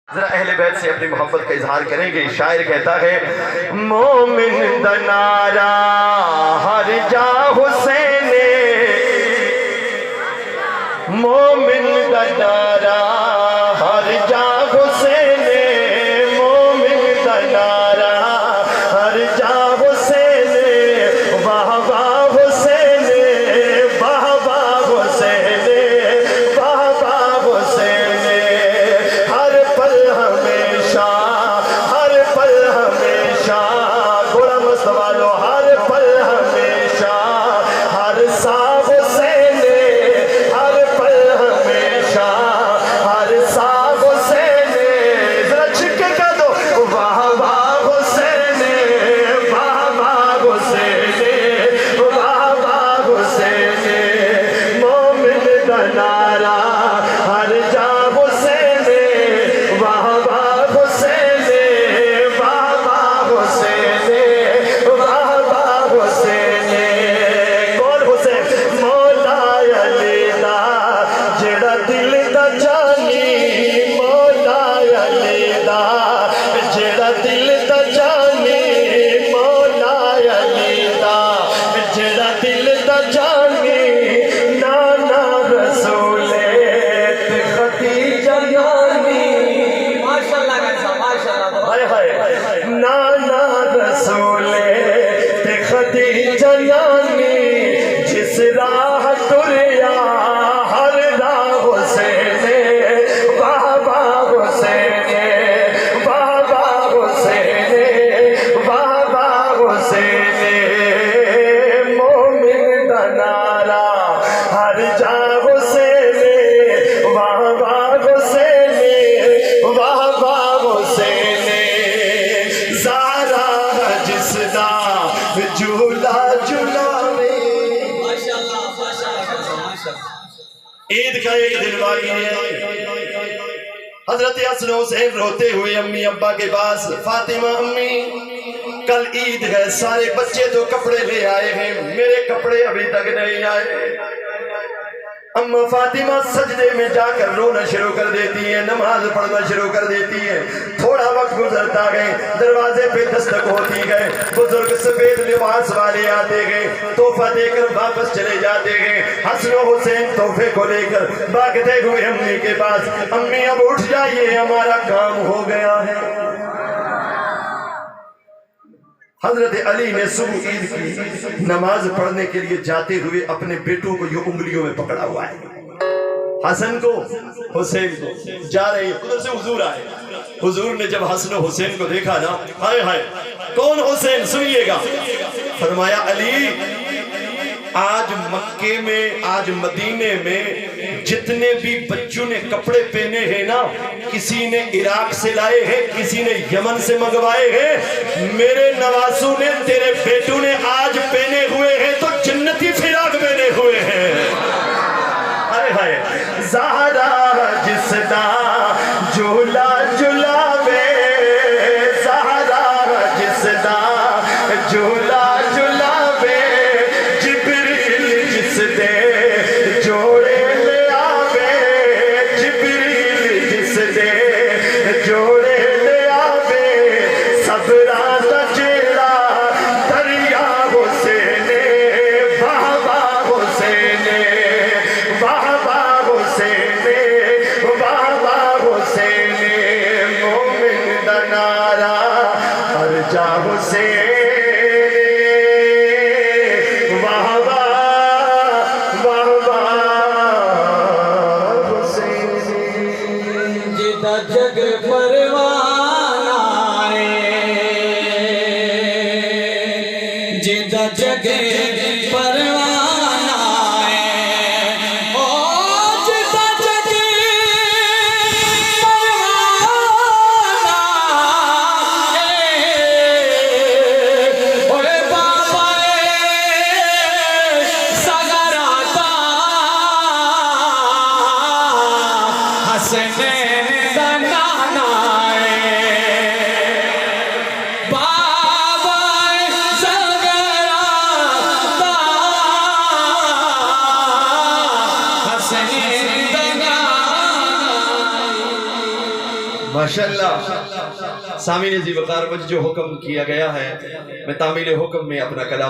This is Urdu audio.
ذرا اہل بیت سے اپنی محبت کا اظہار کریں گے. شاعر کہتا ہے مومن دنارا ہر جا حسین، مومن دنارا ہر جا حسین، مومن دنارا ہر جا حسین، واہ واہ حسین، واہ واہ حسین، واہ واہ حسین، ہر پل ہمیشہ، ہر پل ہمیشہ، گوڑا مصطفیٰ لو، ہر پل ہمیشہ، ہر سا حسین، ہر پل ہمیشہ، ہر سا حسین. ذرا چھکے کہہ دو واہ واہ حسین، واہ واہ حسین، واہ واہ حسین، مومن دنارا ہر جا حسین، واہ واہ حسین، واہ واہ حسین، واہ واہ حسین. کون حسین؟ مولا علی دا جڑا دل دا جانی، مولا علی دا جڑا دل دا جانی، مولا علی دا جڑا دل دا جانی، نانا رسول تے خدیجہ یانی، ماشاءاللہ کیسا ماشاءاللہ. ہائے ہائے، نانا رسول تے خدیجہ یانی، جس راہ تریا ہر راہ حسین، واہ واہ حسین، واہ واہ حسین، واہ واہ حسین، مومن دنارا ہر جا حسین، واہ واہ حسین، واہ واہ حسین. زارا جس دا جھولا جھولاوے. ماشاءاللہ ماشاءاللہ ماشاءاللہ. عید کا ایک دن باقی ہے. حضرت حسن حسین روتے ہوئے امی ابا کے پاس، فاطمہ امی کل عید ہے، سارے بچے تو کپڑے لے آئے ہیں، میرے کپڑے ابھی تک نہیں آئے. اما فاطمہ سجدے میں جا کر رونا شروع کر دیتی ہیں، نماز پڑھنا شروع کر دیتی ہیں. تھوڑا وقت گزرتا گئے، دروازے پہ دستک ہوتی گئے، بزرگ سفید لباس والے آتے گئے، تحفہ دے کر واپس چلے جاتے گئے. حسن و حسین تحفے کو لے کر بھاگتے ہوئے امی کے پاس، امی اب اٹھ جائیے ہمارا کام ہو گیا ہے. حضرت علی نے صبح عید کی نماز پڑھنے کے لیے جاتے ہوئے اپنے بیٹوں کو یہ انگلیوں میں پکڑا ہوا ہے. حسن کو حسین کو جا رہے ہیں، ادھر سے حضور آئے. حضور نے جب حسن و حسین کو دیکھا نا، ہائے ہائے کون حسین؟ سنیے گا. فرمایا علی، آج مکے میں، آج مدینے میں جتنے بھی بچوں نے کپڑے پہنے ہیں نا، کسی نے عراق سے لائے ہیں، کسی نے یمن سے منگوائے ہیں، میرے نواسوں نے، تیرے بیٹوں نے آج پہنے ہوئے ہیں تو جنتی فراق پہنے ہوئے ہیں. ہائے ہائے، زہرا جس دا جھولا جھولاوے، زہرا جس دا جھولا جھولاوے، جبریل جس دے جوڑے لے آوے، جبریل جس دے جوڑے لے آوے، صبرا دا جیڑا دریا حسین، واہ واہ حسین، واہ واہ حسین، واہ واہ حسین، مومن دنارا ہر جا حسین، واہ واہ واہ واہ حسین. جدا جگ پروانہ ہے، جدا جگ پروانہ ہے، او جدا جگ پروانہ ہے، اوے بابا سگراتا حسن دنانا ہے. ماشاءاللہ سامعین ذی وقار مجھ جو حکم کیا گیا ہے میں تعمیل حکم میں اپنا کلام